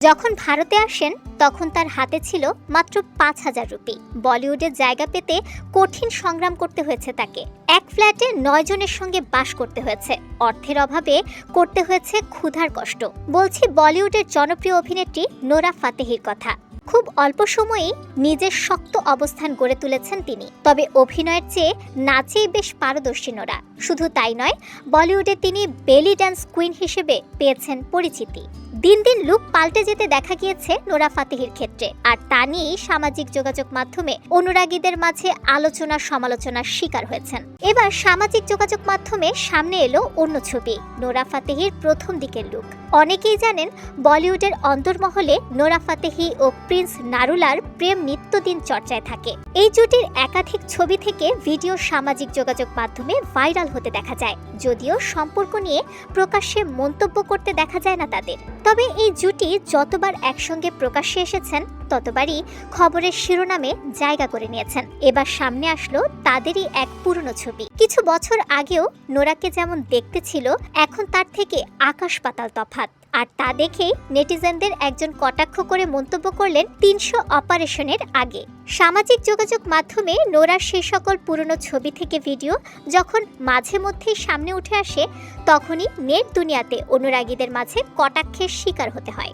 যখন ভারতে আসেন তখন তার হাতে ছিল মাত্র ৫,০০০ রুপি। বলিউডে জায়গা পেতে কঠিন সংগ্রাম করতে হয়েছে তাকে। এক ফ্ল্যাটে ৯ জনের সঙ্গে বাস করতে হয়েছে। অর্থের অভাবে করতে হয়েছে ক্ষুধার কষ্ট। বলছি বলিউডের জনপ্রিয় অভিনেত্রী নোরা ফাতেহির কথা। খুব অল্প সময়েই নিজের শক্ত অবস্থান গড়ে তুলেছেন তিনি। তবে অভিনয়ের চেয়ে নাচেই বেশ পারদর্শী নোরা। শুধু তাই নয়, বলিউডে তিনি বেলি ডান্স কুইন হিসেবে পেয়েছেন পরিচিতি। দিন দিন লুক পাল্টে যেতে দেখা গিয়েছে নোরা ফাতেহির ক্ষেত্রে, আর তা নিয়েই সামাজিক যোগাযোগ মাধ্যমে অনুরাগীদের মাঝে আলোচনা সমালোচনার শিকার হয়েছেন। এবার সামাজিক যোগাযোগ মাধ্যমে সামনে এলো অন্য ছবি, নোরা ফাতেহির প্রথম দিকের লুক। অনেকেই জানেন বলিউডের অন্তর্মহলে নোরা ফাতেহি ও প্রিন্স নারুলার প্রেম নিত্যদিন চর্চায় থাকে। এই জুটির একাধিক ছবি থেকে ভিডিও সামাজিক যোগাযোগ মাধ্যমে ভাইরাল হতে দেখা যায়, যদিও সম্পর্ক নিয়ে প্রকাশ্যে মন্তব্য করতে দেখা যায় না তাদের। তবে এই জুটি যতবার একসঙ্গে প্রকাশ্যে এসেছেন ততবারই খবরের শিরোনামে জায়গা করে নিয়েছেন। এবার সামনে আসলো তাদেরই এক পুরনো ছবি। কিছু বছর আগেও নোরাকে যেমন দেখতে ছিল, এখন তার থেকে আকাশ পাতাল তফাৎ। আর তা দেখেই নেটিজেনদের একজন কটাক্ষ করে মন্তব্য করলেন ৩০০ অপারেশনের আগে। সামাজিক যোগাযোগ মাধ্যমে নোরার সেই সকল পুরনো ছবি থেকে ভিডিও যখন মাঝে মধ্যেই সামনে উঠে আসে, তখনই নেট দুনিয়াতে অনুরাগীদের মাঝে কটাক্ষের শিকার হতে হয়।